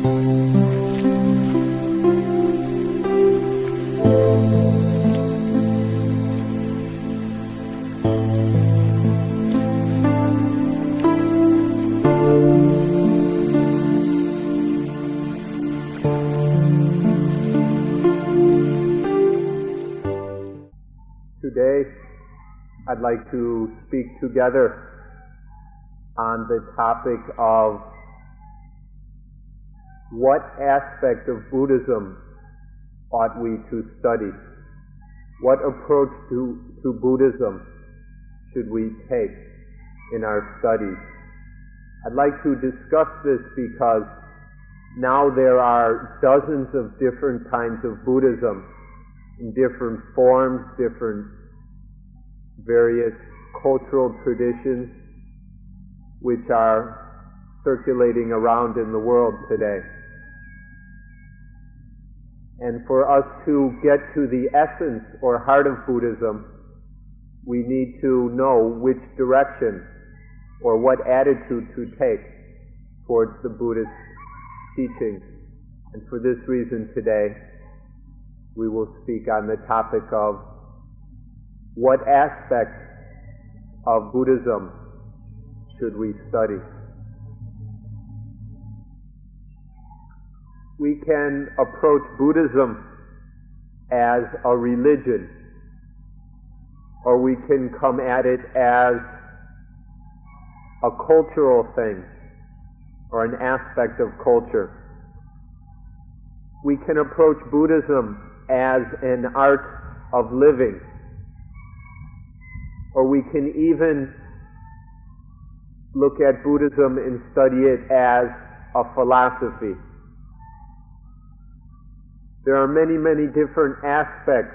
Today, I'd like to speak together on the topic of what aspect of Buddhism ought we to study? What approach to Buddhism should we take in our studies? I'd like to discuss this because now there are dozens of different kinds of Buddhism in different forms, different various cultural traditions which are circulating around in the world today. And for us to get to the essence or heart of Buddhism, we need to know which direction or what attitude to take towards the Buddhist teachings. And for this reason today, we will speak on the topic of what aspect of Buddhism should we study. We can approach Buddhism as a religion, or we can come at it as a cultural thing, or an aspect of culture. We can approach Buddhism as an art of living, or we can even look at Buddhism and study it as a philosophy. There are many, many different aspects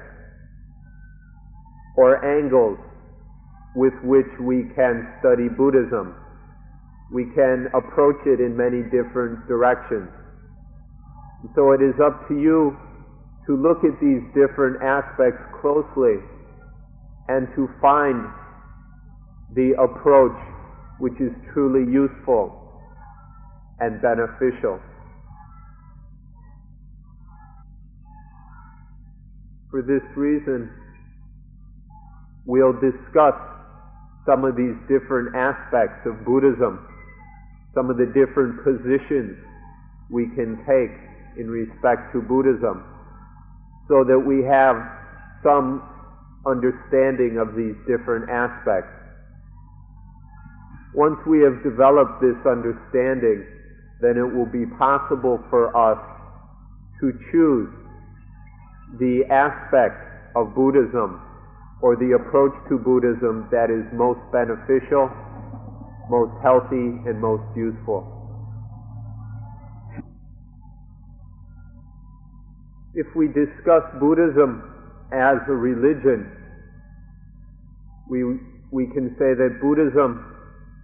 or angles with which we can study Buddhism. We can approach it in many different directions. So it is up to you to look at these different aspects closely and to find the approach which is truly useful and beneficial. For this reason, we'll discuss some of these different aspects of Buddhism, some of the different positions we can take in respect to Buddhism, so that we have some understanding of these different aspects. Once we have developed this understanding, then it will be possible for us to choose the aspect of Buddhism or the approach to Buddhism that is most beneficial, most healthy, and most useful. If we discuss Buddhism as a religion, we can say that Buddhism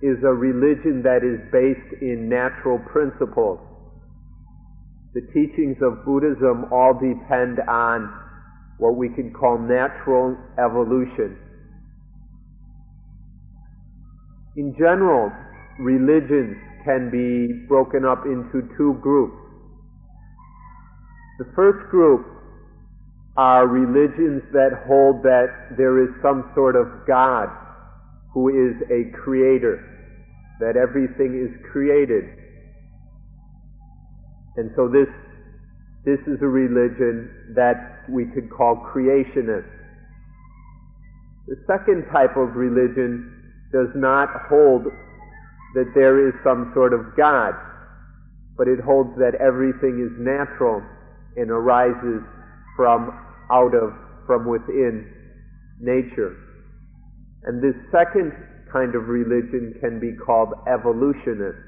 is a religion that is based in natural principles. The teachings of Buddhism all depend on what we can call natural evolution. In general, religions can be broken up into two groups. The first group are religions that hold that there is some sort of God who is a creator, that everything is created. And so this is a religion that we could call creationist. The second type of religion does not hold that there is some sort of God, but it holds that everything is natural and arises from within nature. And this second kind of religion can be called evolutionist.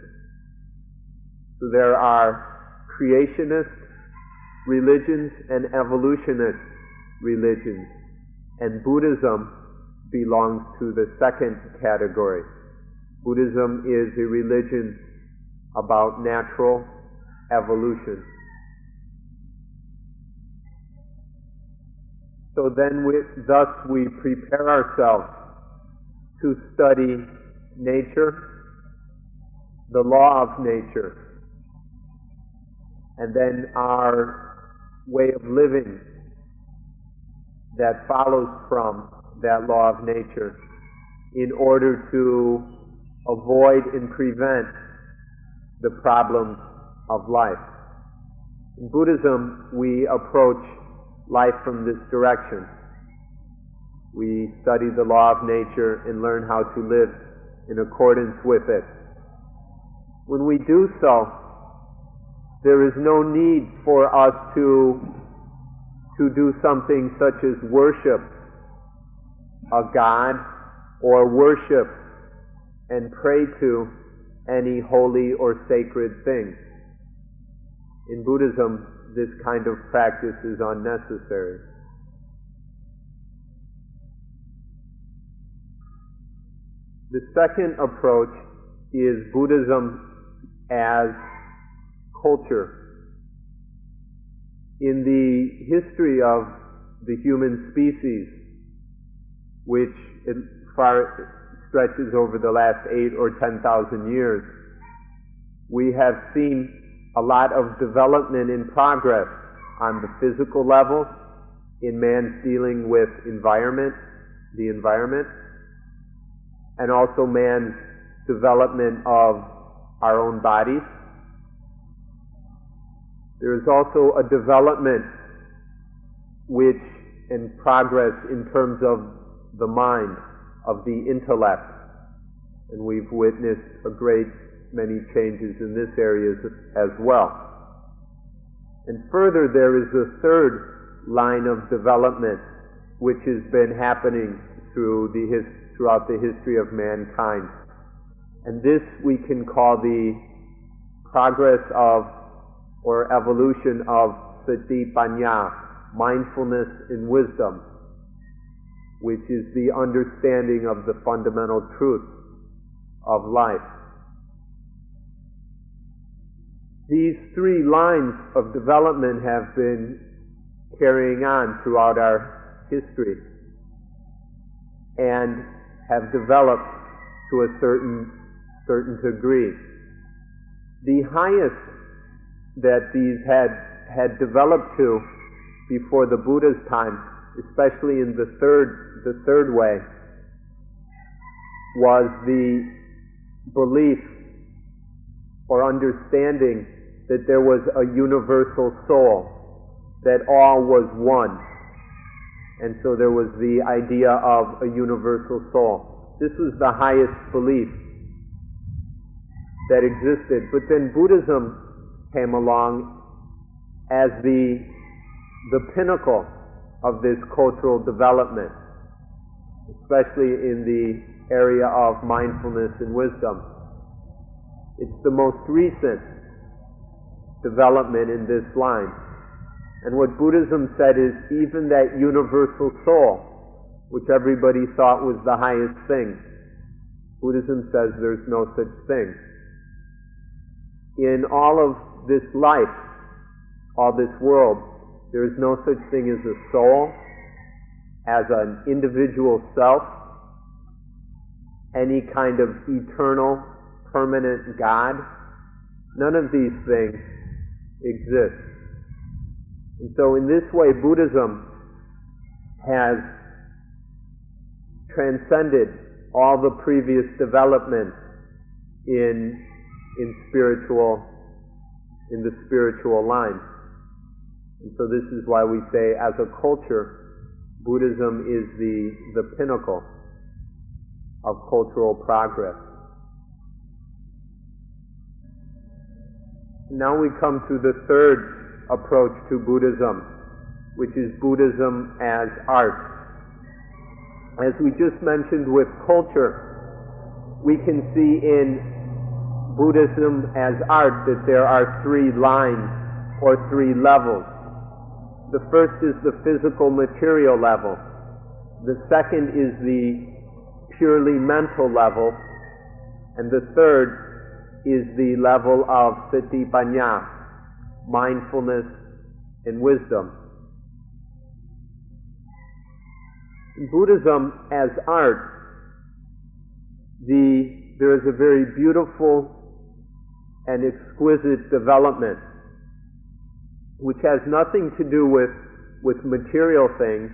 So there are creationist religions and evolutionist religions, and Buddhism belongs to the second category. Buddhism is a religion about natural evolution. So then thus we prepare ourselves to study nature, the law of nature. and then our way of living that follows from that law of nature in order to avoid and prevent the problems of life. In Buddhism, we approach life from this direction. We study the law of nature and learn how to live in accordance with it. When we do so, there is no need for us to do something such as worship a god or worship and pray to any holy or sacred thing. In Buddhism, this kind of practice is unnecessary. The second approach is Buddhism as culture. In the history of the human species, which stretches over the last 8,000 or 10,000 years, we have seen a lot of development and progress on the physical level, in man's dealing with the environment, and also man's development of our own bodies. There is also a development and progress in terms of the mind, of the intellect, and we've witnessed a great many changes in this area as well. And further, there is a third line of development which has been happening throughout the history of mankind. And this we can call the progress of, or evolution of, sati panya, mindfulness and wisdom, which is the understanding of the fundamental truth of life. These three lines of development have been carrying on throughout our history and have developed to a certain degree. The highest that these had developed to before the Buddha's time, especially in the third way, was the belief or understanding that there was a universal soul, that all was one. And so there was the idea of a universal soul. This was the highest belief that existed. But then Buddhism came along as the pinnacle of this cultural development, especially in the area of mindfulness and wisdom. It's the most recent development in this line. And what Buddhism said is, even that universal soul, which everybody thought was the highest thing, Buddhism says there's no such thing. In all of this life, all this world, there is no such thing as a soul, as an individual self, any kind of eternal, permanent God. None of these things exist. And so in this way, Buddhism has transcended all the previous developments in the spiritual line. And so this is why we say, as a culture, Buddhism is the pinnacle of cultural progress. Now we come to the third approach to Buddhism, which is Buddhism as art. As we just mentioned with culture, we can see in Buddhism as art that there are three lines or three levels. The first is the physical material level. The second is the purely mental level. And the third is the level of sati panya, mindfulness and wisdom. In Buddhism as art, there is a very beautiful and exquisite development which has nothing to do with material things,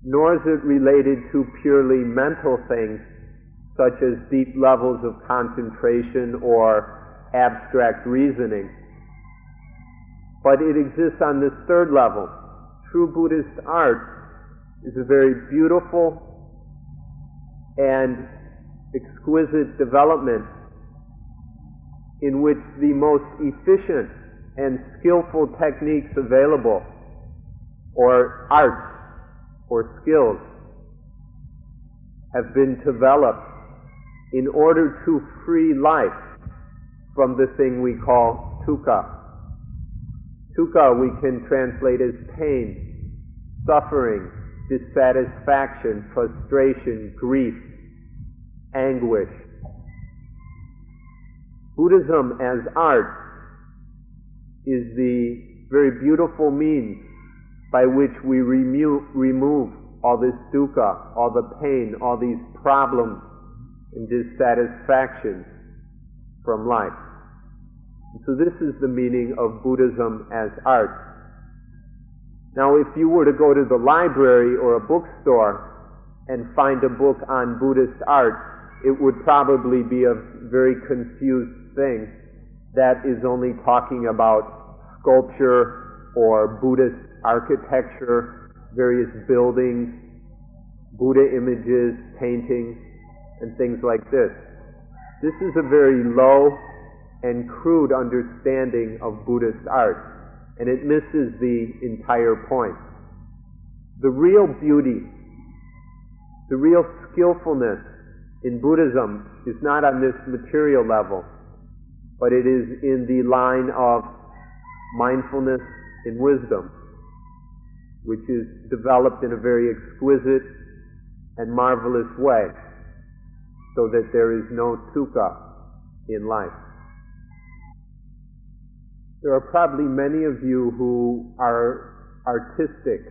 nor is it related to purely mental things, such as deep levels of concentration or abstract reasoning. But it exists on this third level. True Buddhist art is a very beautiful and exquisite development in which the most efficient and skillful techniques available, or arts, or skills, have been developed in order to free life from the thing we call dukkha. Dukkha we can translate as pain, suffering, dissatisfaction, frustration, grief, anguish. Buddhism as art is the very beautiful means by which we remove all this dukkha, all the pain, all these problems and dissatisfactions from life. And so this is the meaning of Buddhism as art. Now, if you were to go to the library or a bookstore and find a book on Buddhist art, it would probably be a very confused thing that is only talking about sculpture or Buddhist architecture, various buildings, Buddha images, paintings, and things like this. This is a very low and crude understanding of Buddhist art, and it misses the entire point. The real beauty, the real skillfulness in Buddhism is not on this material level, but it is in the line of mindfulness and wisdom, which is developed in a very exquisite and marvelous way, so that there is no dukkha in life. There are probably many of you who are artistic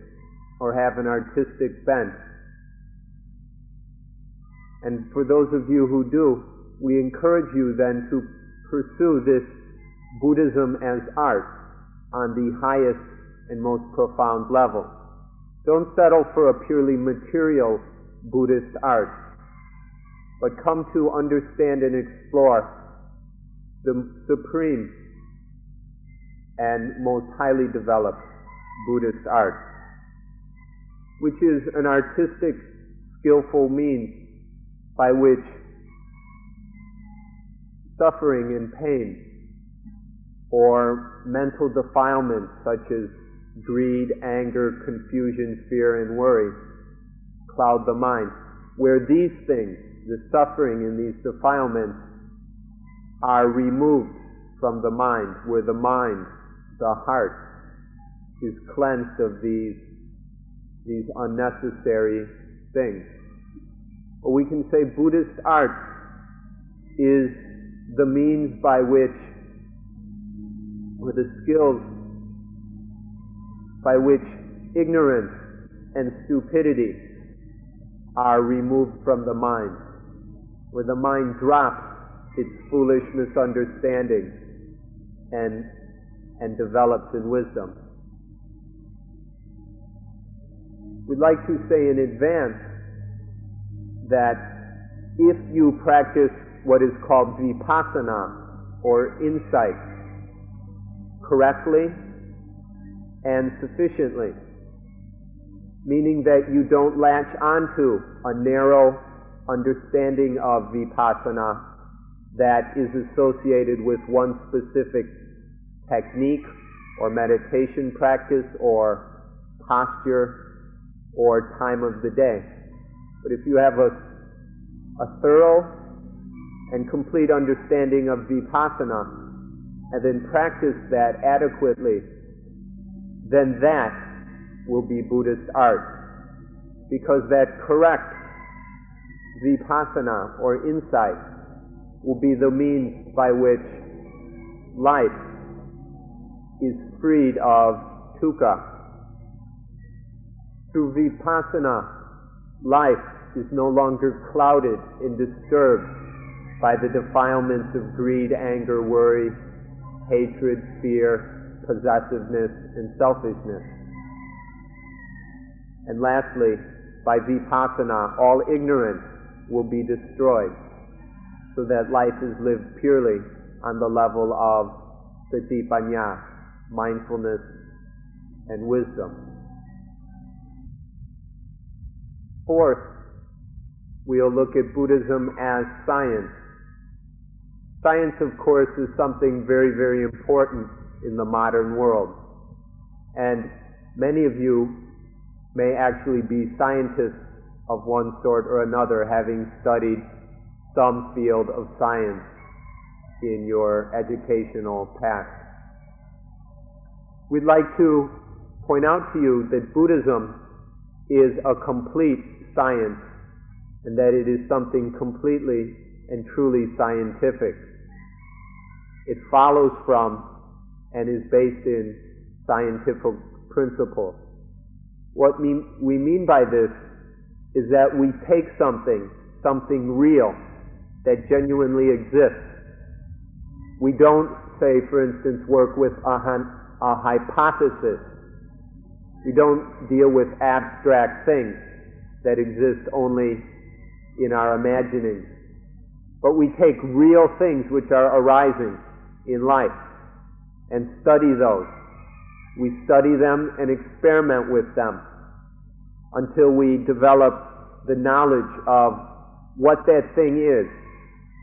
or have an artistic bent. And for those of you who do, we encourage you then to pursue this Buddhism as art on the highest and most profound level. Don't settle for a purely material Buddhist art, but come to understand and explore the supreme and most highly developed Buddhist art, which is an artistic, skillful means by which suffering and pain or mental defilements such as greed, anger, confusion, fear, and worry cloud the mind, where these things, the suffering and these defilements, are removed from the mind, where the mind, the heart, is cleansed of these unnecessary things. Or we can say Buddhist art is the means by which, or the skills by which ignorance and stupidity are removed from the mind, where the mind drops its foolish misunderstanding and develops in wisdom. We'd like to say in advance that if you practice what is called vipassana, or insight, correctly and sufficiently, meaning that you don't latch onto a narrow understanding of vipassana that is associated with one specific technique or meditation practice or posture or time of the day. But if you have a thorough and complete understanding of vipassana and then practice that adequately, then that will be Buddhist art, because that correct vipassana or insight will be the means by which life is freed of dukkha. Through vipassana, life is no longer clouded and disturbed by the defilements of greed, anger, worry, hatred, fear, possessiveness and selfishness. And lastly, by vipassana, all ignorance will be destroyed, so that life is lived purely on the level of satipanya, mindfulness and wisdom. Fourth, we'll look at Buddhism as science. Science, of course, is something very, very important in the modern world. And many of you may actually be scientists of one sort or another, having studied some field of science in your educational past. We'd like to point out to you that Buddhism is a complete science, and that it is something completely and truly scientific. It follows from and is based in scientific principles. What we mean by this is that we take something real that genuinely exists. We don't, say, for instance, work with a hypothesis. We don't deal with abstract things that exist only in our imaginings. But we take real things which are arising in life and study those. We study them and experiment with them until we develop the knowledge of what that thing is,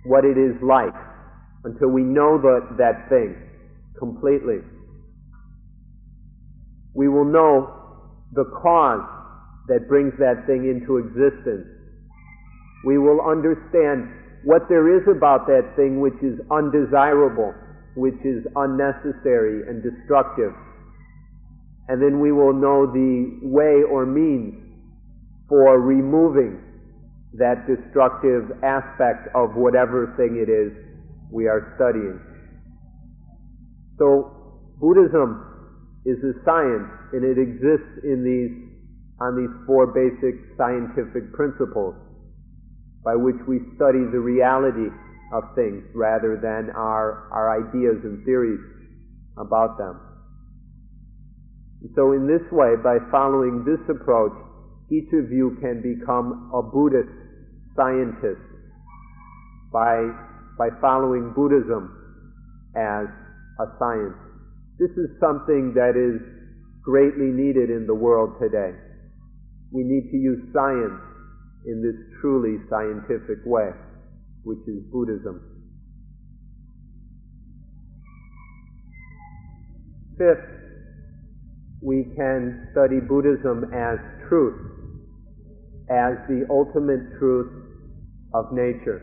what it is like, until we know that thing completely. We will know the cause that brings that thing into existence. We will understand what there is about that thing which is undesirable, which is unnecessary and destructive. And then we will know the way or means for removing that destructive aspect of whatever thing it is we are studying. So Buddhism is a science, and it exists on these four basic scientific principles by which we study the reality of things rather than our ideas and theories about them. And so in this way, by following this approach, each of you can become a Buddhist scientist by following Buddhism as a science. This is something that is greatly needed in the world today. We need to use science in this truly scientific way, which is Buddhism. Fifth, we can study Buddhism as truth, as the ultimate truth of nature.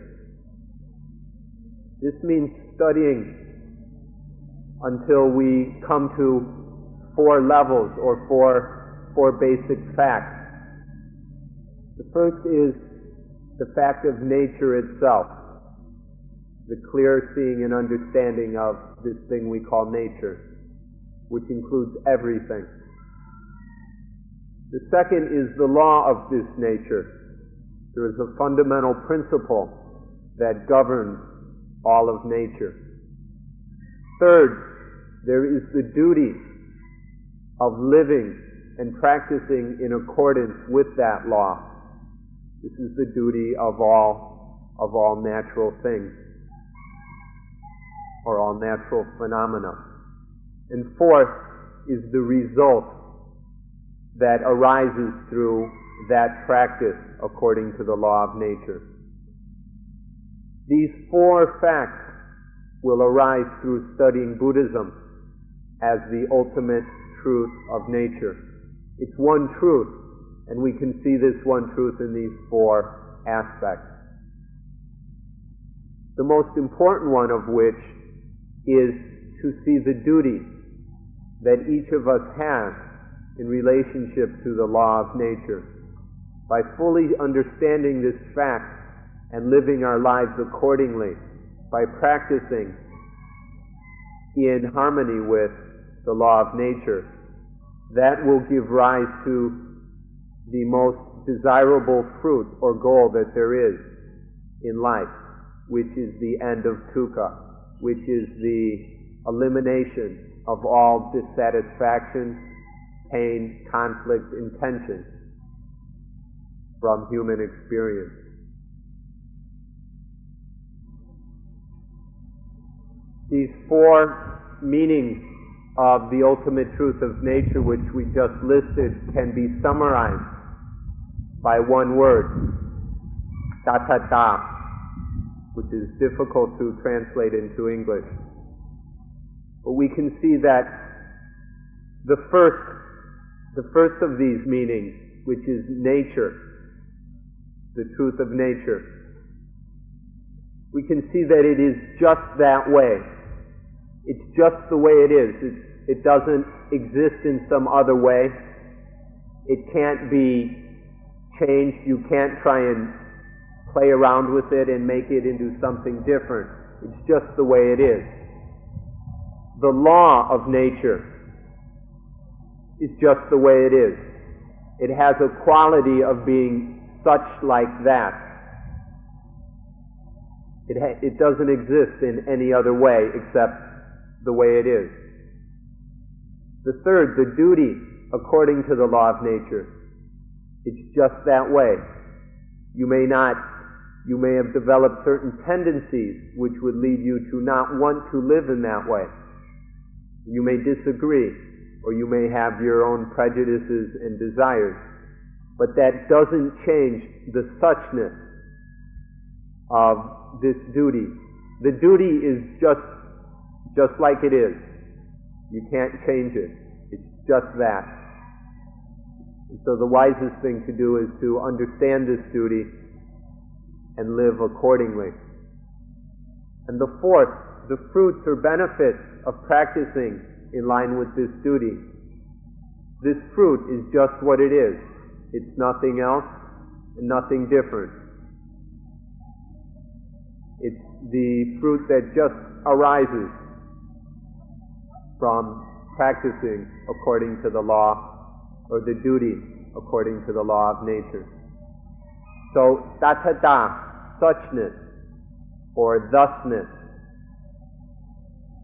This means studying until we come to four levels or four basic facts. The first is the fact of nature itself, the clear seeing and understanding of this thing we call nature, which includes everything. The second is the law of this nature. There is a fundamental principle that governs all of nature. Third, there is the duty of living and practicing in accordance with that law. This is the duty of all natural things, or all natural phenomena. And fourth is the result that arises through that practice according to the law of nature. These four facts will arise through studying Buddhism as the ultimate truth of nature. It's one truth, and we can see this one truth in these four aspects. The most important one of which is to see the duty that each of us has in relationship to the law of nature. By fully understanding this fact and living our lives accordingly, by practicing in harmony with the law of nature, that will give rise to the most desirable fruit or goal that there is in life, which is the end of dukkha, which is the elimination of all dissatisfaction, pain, conflict, and tension from human experience. These four meanings of the ultimate truth of nature, which we just listed, can be summarized by one word, tathata, which is difficult to translate into English. But we can see that the first of these meanings, which is nature, the truth of nature, we can see that it is just that way. It's just the way it is. It doesn't exist in some other way. It can't be changed. You can't try and play around with it and make it into something different. It's just the way it is. The law of nature is just the way it is. It has a quality of being such like that. It doesn't exist in any other way except the way it is. The third, the duty according to the law of nature, it's just that way. You may have developed certain tendencies which would lead you to not want to live in that way. You may disagree, or you may have your own prejudices and desires, but that doesn't change the suchness of this duty. The duty is just like it is. You can't change it. It's just that. And so the wisest thing to do is to understand this duty and live accordingly. And the fourth, the fruits or benefits of practicing in line with this duty. This fruit is just what it is. It's nothing else and nothing different. It's the fruit that just arises from practicing according to the law, or the duty according to the law of nature. So, tathata, suchness, or thusness,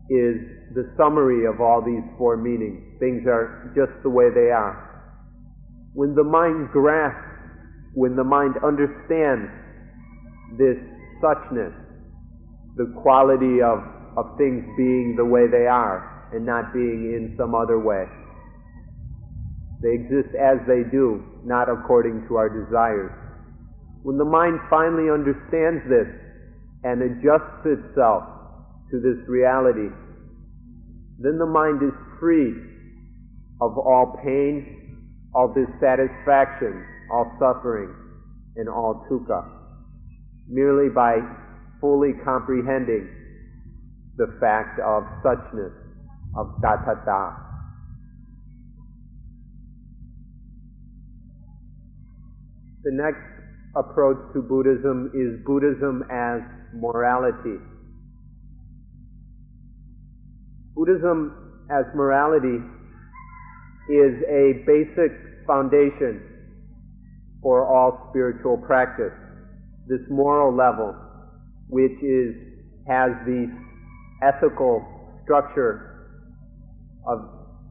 is the summary of all these four meanings. Things are just the way they are. When the mind grasps, when the mind understands this suchness, the quality of things being the way they are, and not being in some other way. They exist as they do, not according to our desires. When the mind finally understands this and adjusts itself to this reality, then the mind is free of all pain, all dissatisfaction, all suffering, and all dukkha, merely by fully comprehending the fact of suchness, of tathata. The next approach to Buddhism is Buddhism as morality. Buddhism as morality is a basic foundation for all spiritual practice. This moral level, which has the ethical structure of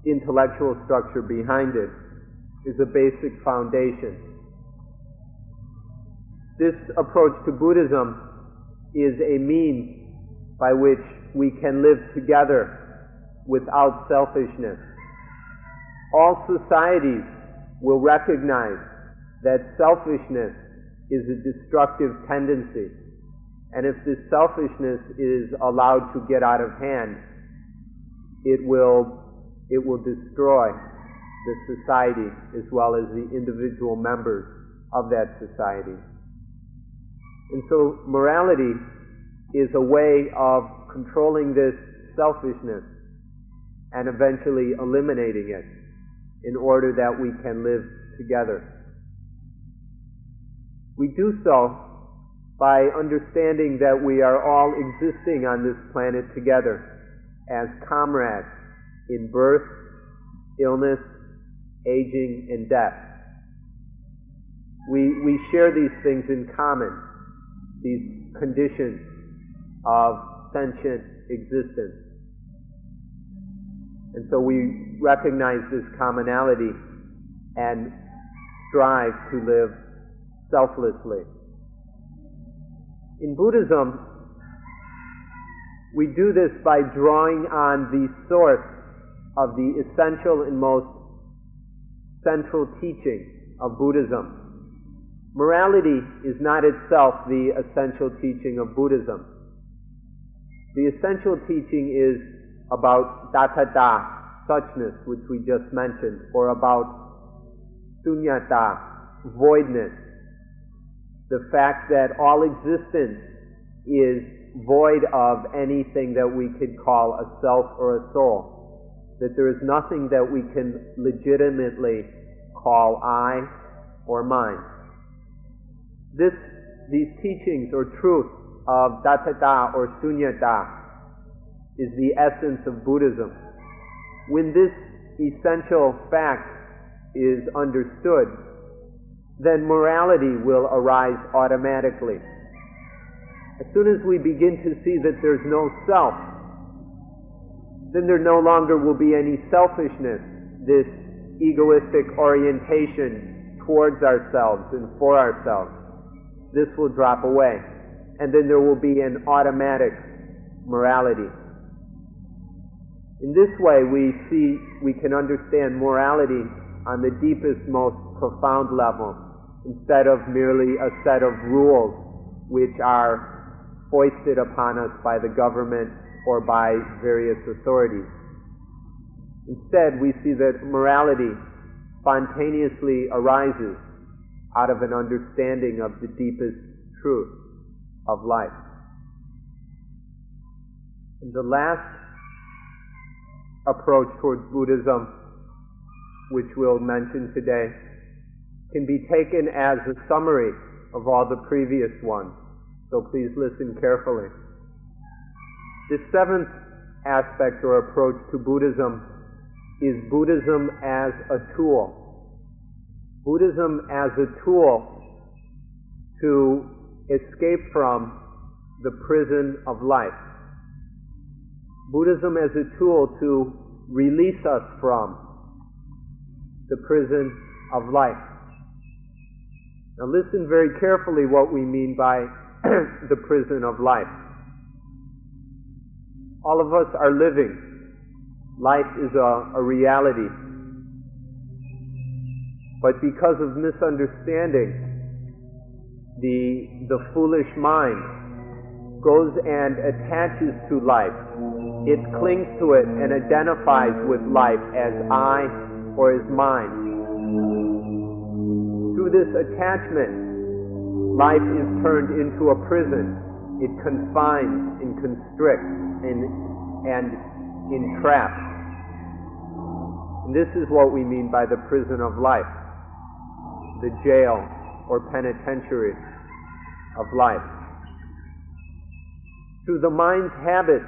intellectual structure behind it, is a basic foundation. This approach to Buddhism is a means by which we can live together without selfishness. All societies will recognize that selfishness is a destructive tendency, and if this selfishness is allowed to get out of hand, it will destroy the society as well as the individual members of that society. And so morality is a way of controlling this selfishness and eventually eliminating it in order that we can live together. We do so by understanding that we are all existing on this planet together as comrades in birth, illness, aging, and death. We share these things in common, these conditions of sentient existence. And so we recognize this commonality and strive to live selflessly. In Buddhism, we do this by drawing on the source of the essential and most central teaching of Buddhism. Morality is not itself the essential teaching of Buddhism. The essential teaching is about tathata, suchness, which we just mentioned, or about sunyata, voidness, the fact that all existence is void of anything that we could call a self or a soul, that there is nothing that we can legitimately call I or mine. These teachings or truth of tathata or sunyata is the essence of Buddhism. When this essential fact is understood, then morality will arise automatically. As soon as we begin to see that there's no self, then there no longer will be any selfishness, this egoistic orientation towards ourselves and for ourselves. This will drop away, and then there will be an automatic morality. In this way, we can understand morality on the deepest, most profound level, instead of merely a set of rules which are foisted upon us by the government or by various authorities. Instead, we see that morality spontaneously arises out of an understanding of the deepest truth of life. And the last approach towards Buddhism, which we'll mention today, can be taken as a summary of all the previous ones. So please listen carefully. The seventh aspect or approach to Buddhism is Buddhism as a tool. Buddhism as a tool to escape from the prison of life. Buddhism as a tool to release us from the prison of life. Now listen very carefully what we mean by the prison of life. All of us are living. Life is a reality. But because of misunderstanding, the foolish mind goes and attaches to life. It clings to it and identifies with life as I or as mine. Through this attachment, life is turned into a prison. It confines and constricts and entraps. And this is what we mean by the prison of life, the jail or penitentiary of life. Through the mind's habits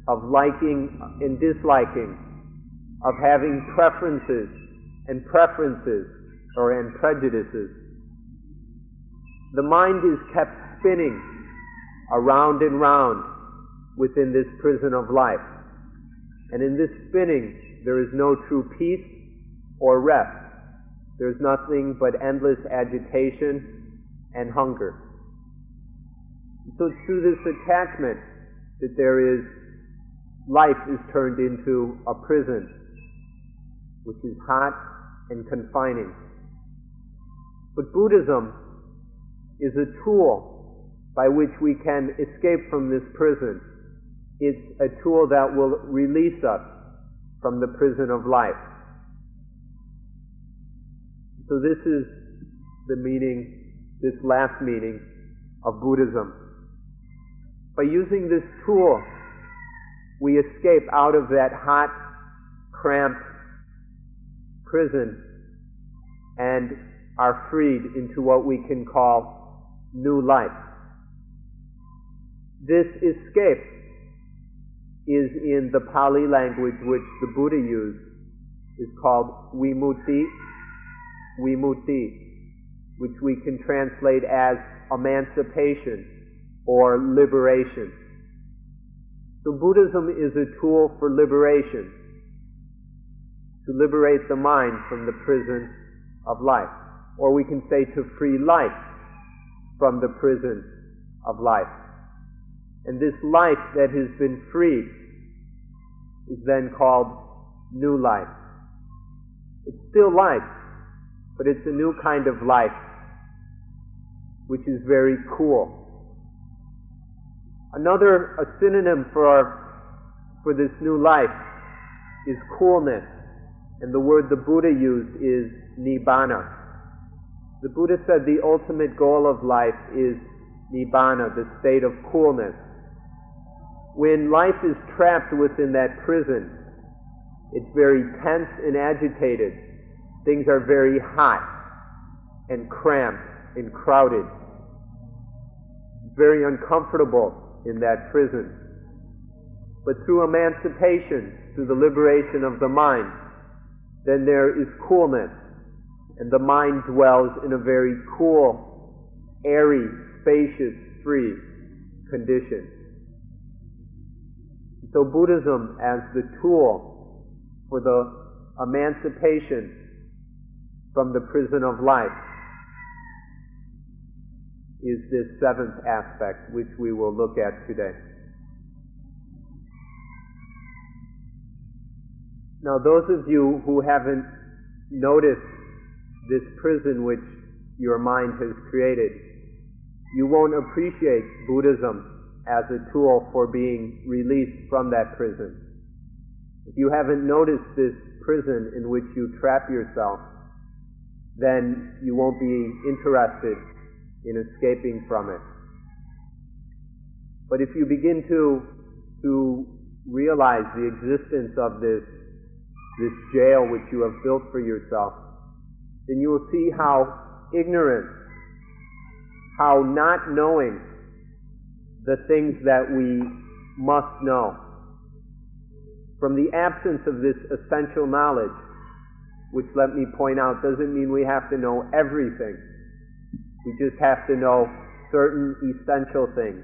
of liking and disliking, of having preferences and prejudices, the mind is kept spinning around and round within this prison of life. And in this spinning, there is no true peace or rest. There's nothing but endless agitation and hunger. So it's through this attachment that life is turned into a prison, which is hot and confining. But Buddhism is a tool by which we can escape from this prison. It's a tool that will release us from the prison of life. So this is the meaning, this last meaning of Buddhism. By using this tool, we escape out of that hot, cramped prison and are freed into what we can call new life. This escape is in the Pali language which the Buddha used, is called vimutti, which we can translate as emancipation or liberation. So Buddhism is a tool for liberation. to liberate the mind from the prison of life. Or we can say to free life from the prison of life. And this life that has been freed is then called new life. It's still life, but it's a new kind of life, which is very cool. A synonym for this new life is coolness, and the word the Buddha used is nibbana. The Buddha said the ultimate goal of life is nibbana, the state of coolness. When life is trapped within that prison, it's very tense and agitated. Things are very hot and cramped and crowded. Very uncomfortable in that prison. But through emancipation, through the liberation of the mind, then there is coolness, and the mind dwells in a very cool, airy, spacious, free condition. So Buddhism, as the tool for the emancipation from the prison of life, is this seventh aspect, which we will look at today. Now, those of you who haven't noticed this prison which your mind has created, you won't appreciate Buddhism as a tool for being released from that prison. If you haven't noticed this prison in which you trap yourself, then you won't be interested in escaping from it. But if you begin to realize the existence of this jail which you have built for yourself, then you will see how ignorant, how not knowing the things that we must know. From the absence of this essential knowledge, which, let me point out, doesn't mean we have to know everything. We just have to know certain essential things.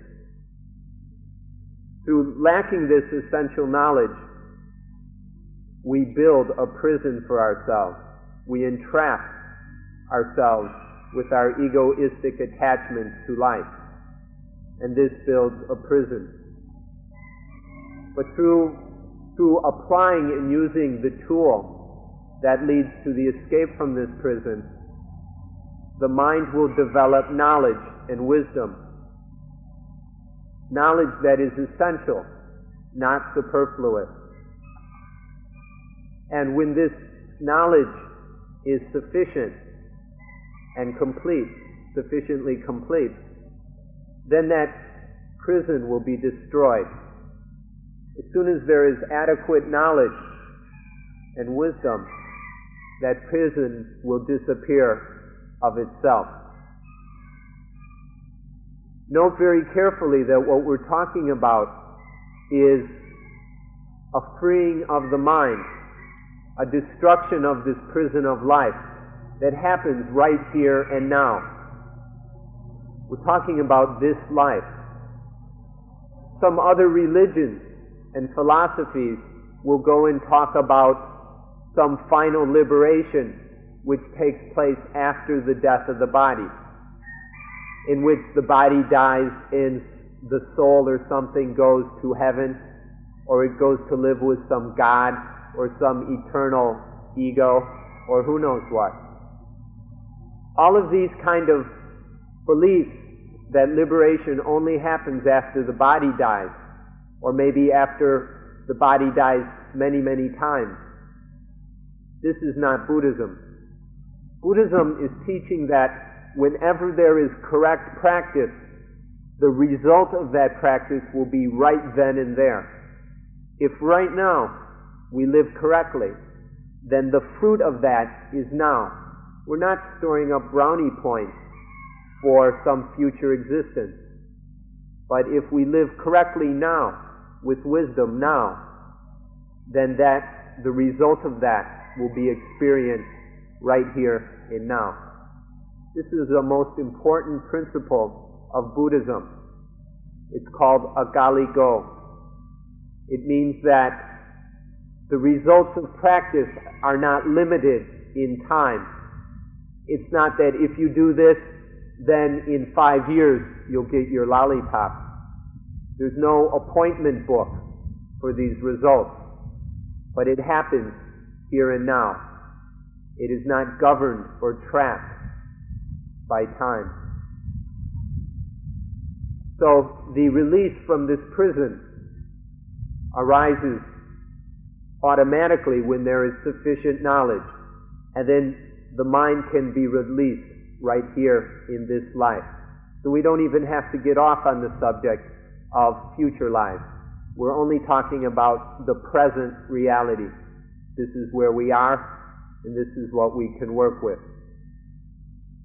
Through lacking this essential knowledge, we build a prison for ourselves. We entrap ourselves with our egoistic attachments to life. And this builds a prison. But through applying and using the tool that leads to the escape from this prison, the mind will develop knowledge and wisdom. Knowledge that is essential, not superfluous. And when this knowledge is sufficient and complete, sufficiently complete, then that prison will be destroyed. As soon as there is adequate knowledge and wisdom, that prison will disappear of itself. Note very carefully that what we're talking about is a freeing of the mind, a destruction of this prison of life that happens right here and now. We're talking about this life. Some other religions and philosophies will go and talk about some final liberation which takes place after the death of the body, in which the body dies and the soul or something goes to heaven, or it goes to live with some god or some eternal ego, or who knows what. All of these kind of beliefs that liberation only happens after the body dies, or maybe after the body dies many, many times. This is not Buddhism. Buddhism is teaching that whenever there is correct practice, the result of that practice will be right then and there. If right now we live correctly, then the fruit of that is now. We're not storing up brownie points for some future existence. But if we live correctly now, with wisdom now, then the result of that will be experienced right here and now. This is the most important principle of Buddhism. It's called Agali Go. It means that The results of practice are not limited in time. It's not that if you do this, then in 5 years you'll get your lollipop. There's no appointment book for these results, but it happens here and now. It is not governed or tracked by time. So the release from this prison arises automatically when there is sufficient knowledge, and then the mind can be released right here in this life. So we don't even have to get off on the subject of future lives. We're only talking about the present reality. This is where we are, and this is what we can work with.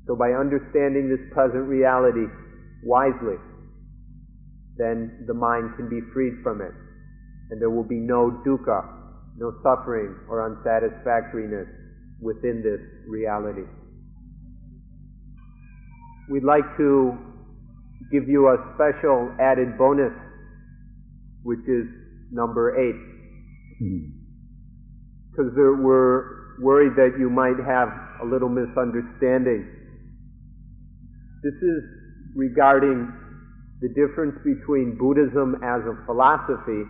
So by understanding this present reality wisely, then the mind can be freed from it, and there will be no dukkha, no suffering or unsatisfactoriness within this reality. We'd like to give you a special added bonus, which is number 8. Because we're worried that you might have a little misunderstanding. This is regarding the difference between Buddhism as a philosophy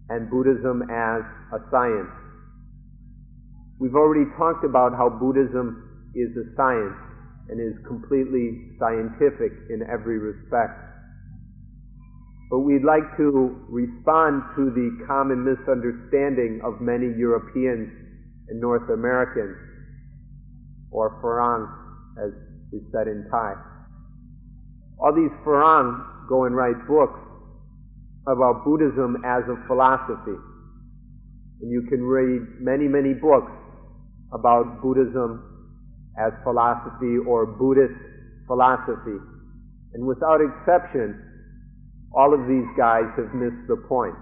and Buddhism as a science. We've already talked about how Buddhism is a science and is completely scientific in every respect. But we'd like to respond to the common misunderstanding of many Europeans and North Americans, or Farang, as is said in Thai. All these Farang go and write books about Buddhism as a philosophy. And you can read many, many books about Buddhism as philosophy or Buddhist philosophy. And without exception, all of these guys have missed the point.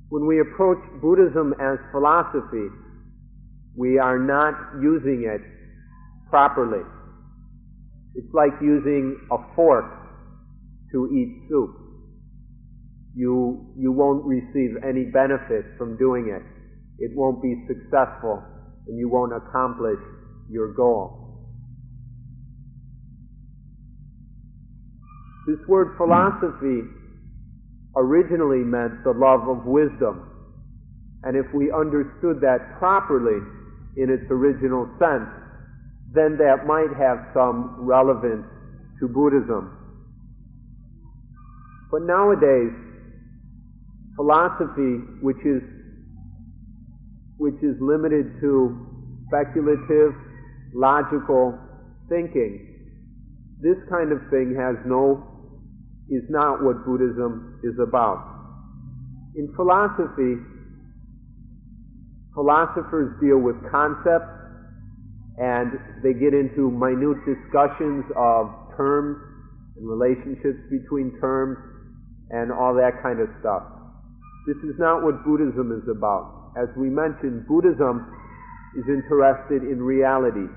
When we approach Buddhism as philosophy, we are not using it properly. It's like using a fork to eat soup. You won't receive any benefit from doing it. It won't be successful, and you won't accomplish your goal. This word philosophy originally meant the love of wisdom, and if we understood that properly in its original sense, then that might have some relevance to Buddhism. But nowadays, philosophy, which is limited to speculative, logical thinking, this kind of thing is not what Buddhism is about. In philosophy, philosophers deal with concepts, and they get into minute discussions of terms and relationships between terms and all that kind of stuff. This is not what Buddhism is about. As we mentioned, Buddhism is interested in reality,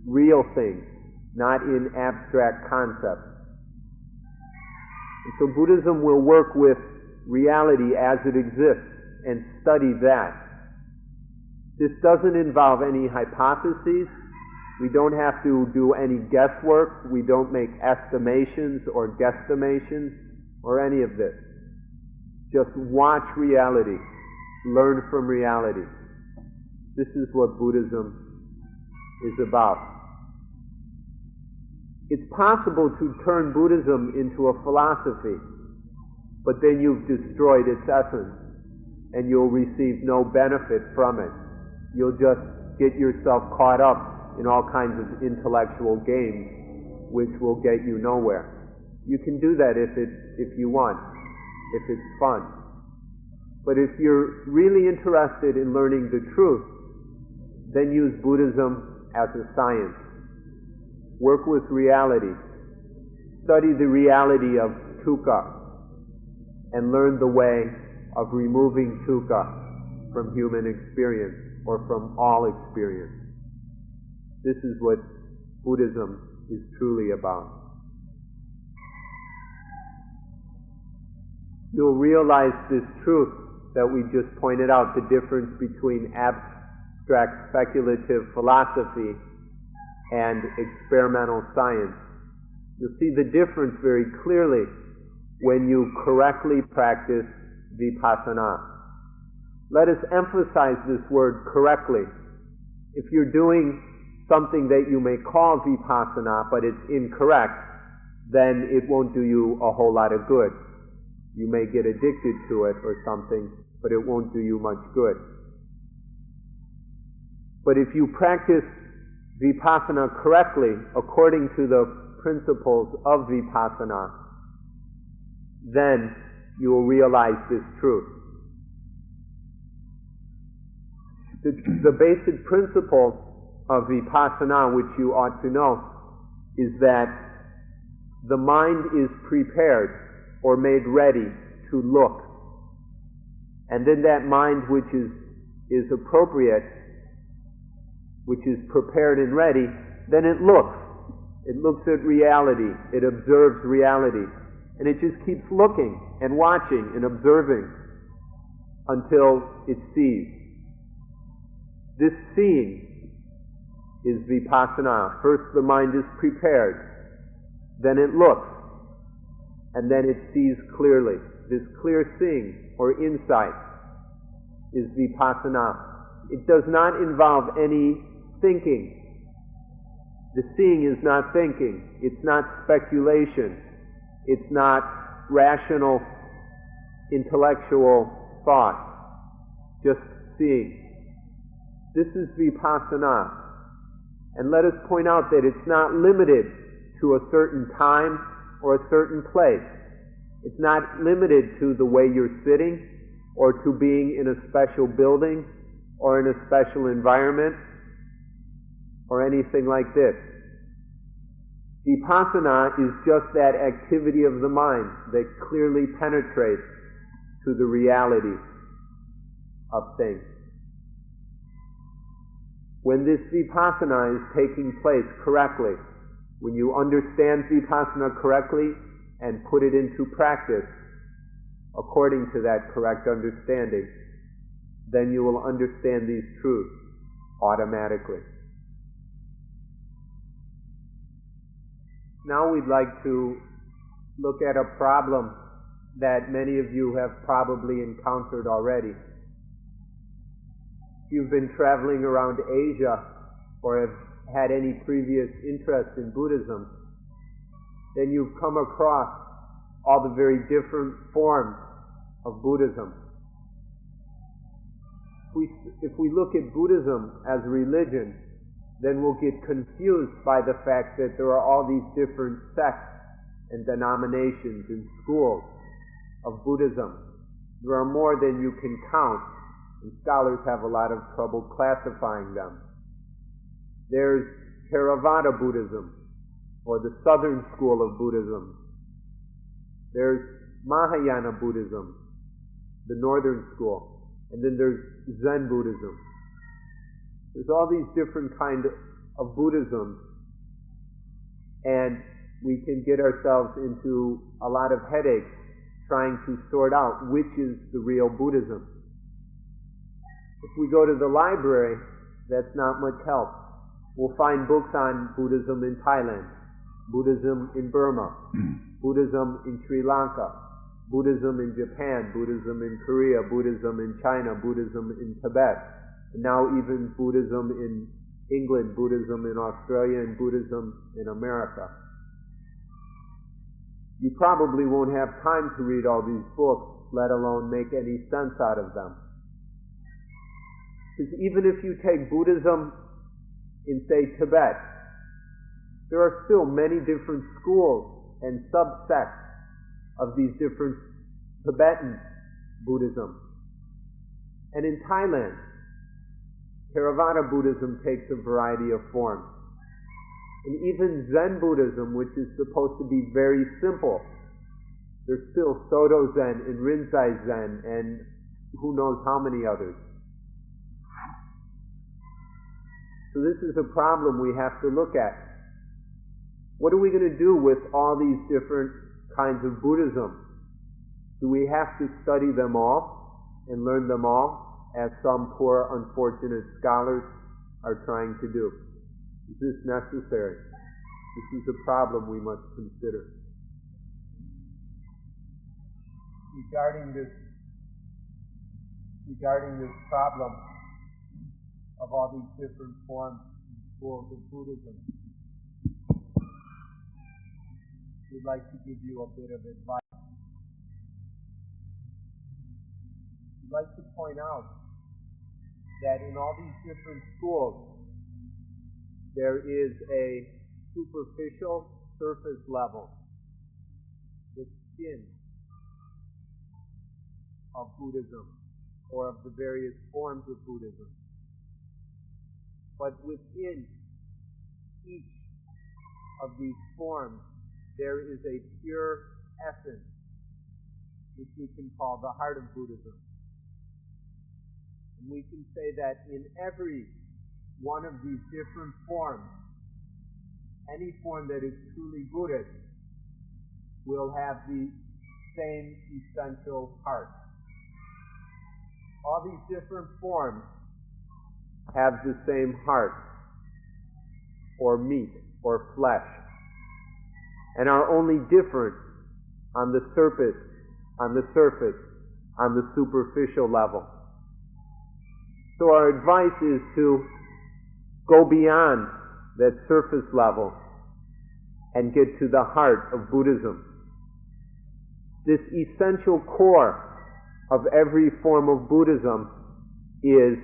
real things, not in abstract concepts. And so Buddhism will work with reality as it exists and study that. This doesn't involve any hypotheses. We don't have to do any guesswork. We don't make estimations or guesstimations or any of this. Just watch reality. Learn from reality. This is what Buddhism is about. It's possible to turn Buddhism into a philosophy, but then you've destroyed its essence, and you'll receive no benefit from it. You'll just get yourself caught up in all kinds of intellectual games, which will get you nowhere. You can do that if you want, if it's fun. But if you're really interested in learning the truth, then use Buddhism as a science. Work with reality. Study the reality of dukkha and learn the way of removing dukkha from human experience or from all experience. This is what Buddhism is truly about. You'll realize this truth that we just pointed out, the difference between abstract speculative philosophy and experimental science. You'll see the difference very clearly when you correctly practice vipassana. Let us emphasize this word correctly. If you're doing something that you may call vipassana, but it's incorrect, then it won't do you a whole lot of good. You may get addicted to it or something, but it won't do you much good. But if you practice vipassana correctly, according to the principles of vipassana, then you will realize this truth. The basic principle of vipassana, which you ought to know, is that the mind is prepared or made ready to look. And then that mind which is appropriate, which is prepared and ready, then it looks. It looks at reality. It observes reality. And it just keeps looking and watching and observing until it sees. This seeing is vipassana. First the mind is prepared, then it looks, and then it sees clearly. This clear seeing or insight is vipassana. It does not involve any thinking. The seeing is not thinking. It's not speculation. It's not rational, intellectual thought. Just seeing. This is vipassana. And let us point out that it's not limited to a certain time or a certain place. It's not limited to the way you're sitting or to being in a special building or in a special environment or anything like this. Vipassana is just that activity of the mind that clearly penetrates to the reality of things. When this vipassana is taking place correctly, when you understand vipassana correctly and put it into practice according to that correct understanding, then you will understand these truths automatically. Now we'd like to look at a problem that many of you have probably encountered already. If you've been traveling around Asia or have had any previous interest in Buddhism, then you've come across all the very different forms of Buddhism. If we look at Buddhism as religion, then we'll get confused by the fact that there are all these different sects and denominations and schools of Buddhism. There are more than you can count, and scholars have a lot of trouble classifying them. There's Theravada Buddhism, or the Southern School of Buddhism. There's Mahayana Buddhism, the Northern School. And then there's Zen Buddhism. There's all these different kinds of Buddhism, and we can get ourselves into a lot of headaches trying to sort out which is the real Buddhism. If we go to the library, that's not much help. We'll find books on Buddhism in Thailand, Buddhism in Burma, Buddhism in Sri Lanka, Buddhism in Japan, Buddhism in Korea, Buddhism in China, Buddhism in Tibet, and now even Buddhism in England, Buddhism in Australia, and Buddhism in America. You probably won't have time to read all these books, let alone make any sense out of them. Because even if you take Buddhism in, say, Tibet, there are still many different schools and subsects of these different Tibetan Buddhism. And in Thailand, Theravada Buddhism takes a variety of forms. And even Zen Buddhism, which is supposed to be very simple, there's still Soto Zen and Rinzai Zen and who knows how many others. So this is a problem we have to look at. What are we going to do with all these different kinds of Buddhism? Do we have to study them all? and learn them all, as some poor unfortunate scholars are trying to do? Is this necessary? This is a problem we must consider. Regarding this problem of all these different forms and schools of Buddhism, we'd like to give you a bit of advice. We'd like to point out that in all these different schools, there is a superficial surface level, the skin of Buddhism, or of the various forms of Buddhism. But within each of these forms, there is a pure essence, which we can call the heart of Buddhism. And we can say that in every one of these different forms, any form that is truly Buddhist will have the same essential heart. All these different forms have the same heart, or meat, or flesh, and are only different on the surface, on the superficial level. So our advice is to go beyond that surface level and get to the heart of Buddhism. This essential core of every form of Buddhism is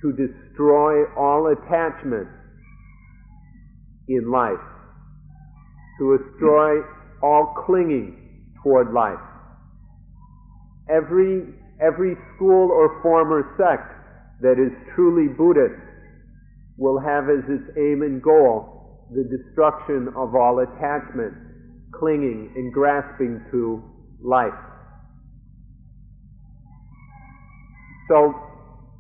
to destroy all attachment in life, to destroy all clinging toward life. Every school or form or sect that is truly Buddhist will have as its aim and goal the destruction of all attachment, clinging and grasping to life. So,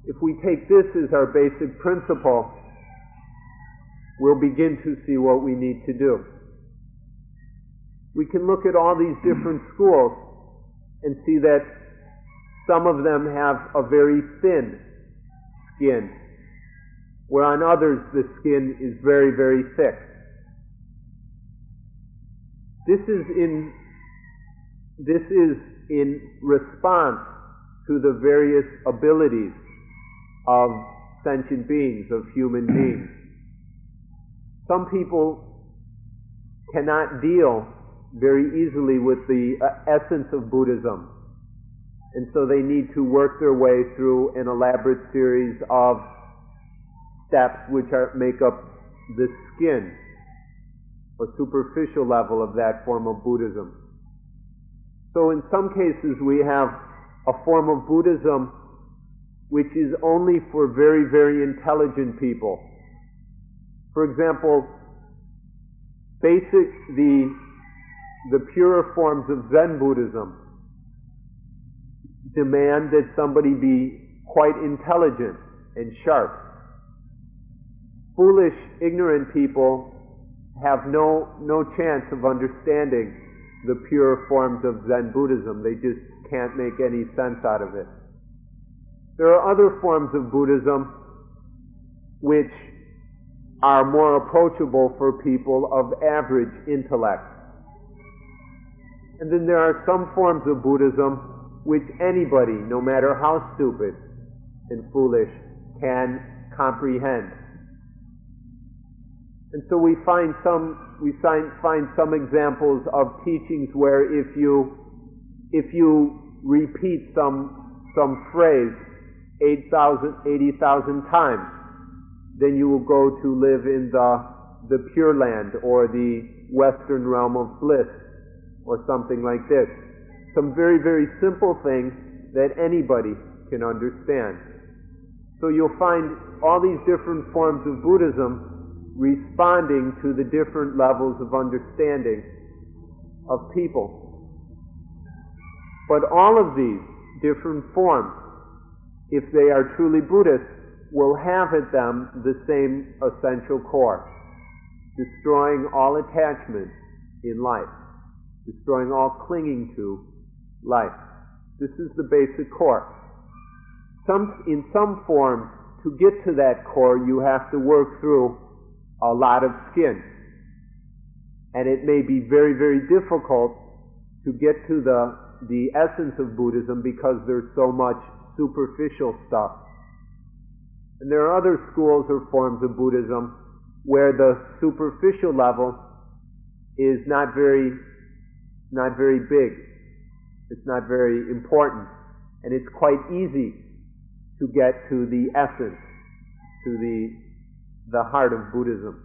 if we take this as our basic principle, we'll begin to see what we need to do. We can look at all these different schools and see that some of them have a very thin skin, where on others the skin is very, very thick. This is in response to the various abilities of sentient beings, of human beings. Some people cannot deal very easily with the essence of Buddhism, and so they need to work their way through an elaborate series of steps which make up the skin or superficial level of that form of Buddhism. So in some cases we have a form of Buddhism which is only for very, very intelligent people. For example, the purer forms of Zen Buddhism demand that somebody be quite intelligent and sharp. Foolish, ignorant people have no chance of understanding the pure forms of Zen Buddhism. They just can't make any sense out of it. There are other forms of Buddhism which are more approachable for people of average intellect. And then there are some forms of Buddhism which anybody, no matter how stupid and foolish, can comprehend. And so we find some examples of teachings where if you repeat some phrase 80,000 times, then you will go to live in the Pure Land or the Western realm of bliss or something like this. Some very, very simple things that anybody can understand. So you'll find all these different forms of Buddhism responding to the different levels of understanding of people. But all of these different forms, if they are truly Buddhist, will have at them the same essential core: destroying all attachment in life, destroying all clinging to life. This is the basic core. In some forms, to get to that core, you have to work through a lot of skin. And it may be very, very difficult to get to the essence of Buddhism because there's so much superficial stuff. And there are other schools or forms of Buddhism where the superficial level is not very big. It's not very important. And it's quite easy to get to the essence, to the heart of Buddhism.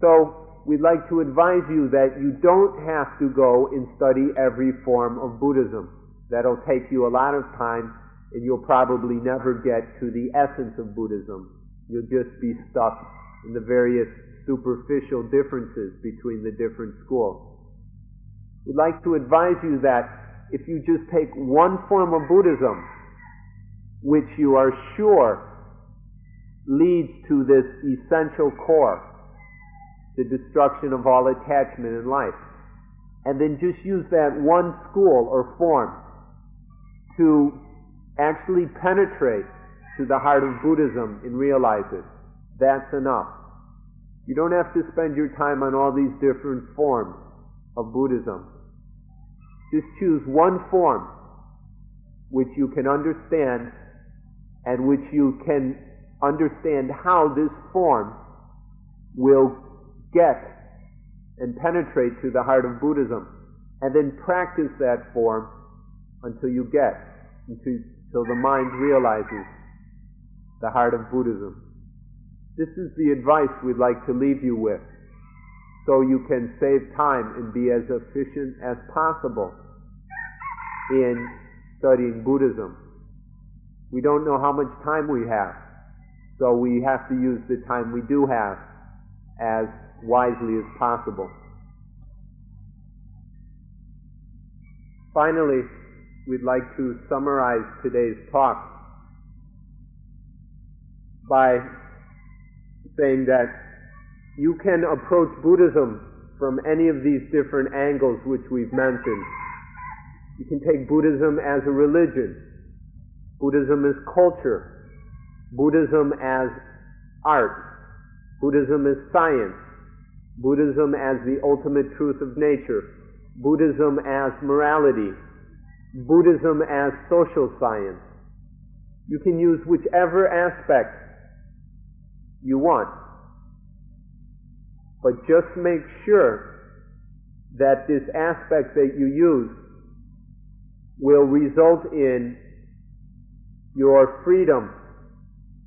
So, we'd like to advise you that you don't have to go and study every form of Buddhism. That'll take you a lot of time, and you'll probably never get to the essence of Buddhism. You'll just be stuck in the various superficial differences between the different schools. We'd like to advise you that if you just take one form of Buddhism, which you are sure leads to this essential core, the destruction of all attachment in life, and then just use that one school or form to actually penetrate to the heart of Buddhism and realize it, that's enough. You don't have to spend your time on all these different forms of Buddhism. Just choose one form which you can understand and which you can understand how this form will get and penetrate to the heart of Buddhism, and then practice that form until the mind realizes the heart of Buddhism. This is the advice we'd like to leave you with, so you can save time and be as efficient as possible in studying Buddhism. We don't know how much time we have, so we have to use the time we do have as wisely as possible. Finally, we'd like to summarize today's talk by saying that you can approach Buddhism from any of these different angles which we've mentioned. You can take Buddhism as a religion, Buddhism as culture, Buddhism as art, Buddhism as science, Buddhism as the ultimate truth of nature, Buddhism as morality, Buddhism as social science. You can use whichever aspect you want, but just make sure that this aspect that you use will result in your freedom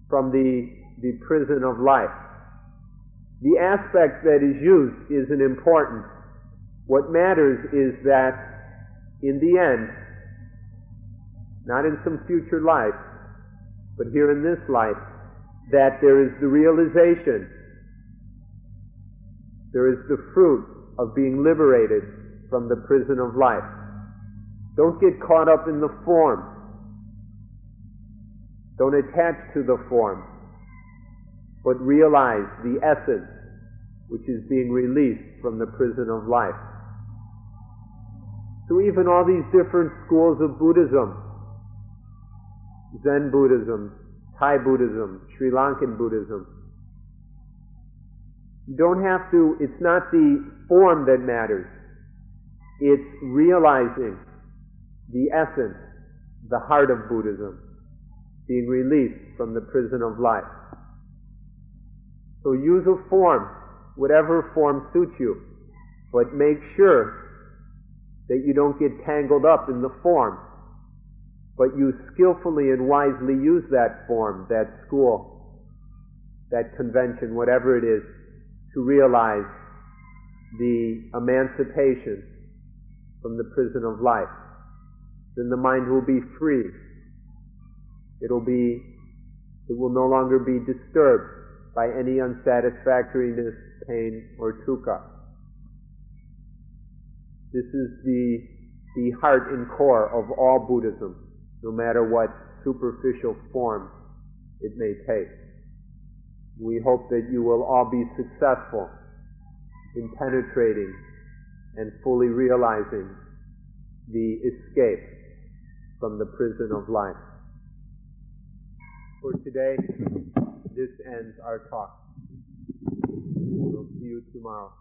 from the prison of life. The aspect that is used isn't important. What matters is that in the end, not in some future life, but here in this life, that there is the realization, there is the fruit of being liberated from the prison of life. Don't get caught up in the form. Don't attach to the form, but realize the essence which is being released from the prison of life. So even all these different schools of Buddhism, Zen Buddhism, Thai Buddhism, Sri Lankan Buddhism, you don't have to, it's not the form that matters. It's realizing the essence, the heart of Buddhism, being released from the prison of life. So use a form, whatever form suits you, but make sure that you don't get tangled up in the form, but you skillfully and wisely use that form, that school, that convention, whatever it is, to realize the emancipation from the prison of life. Then the mind will be free. It will no longer be disturbed by any unsatisfactoriness, pain, or dukkha. This is the heart and core of all Buddhism, no matter what superficial form it may take. We hope that you will all be successful in penetrating and fully realizing the escape from the prison of life. For today, this ends our talk. We'll see you tomorrow.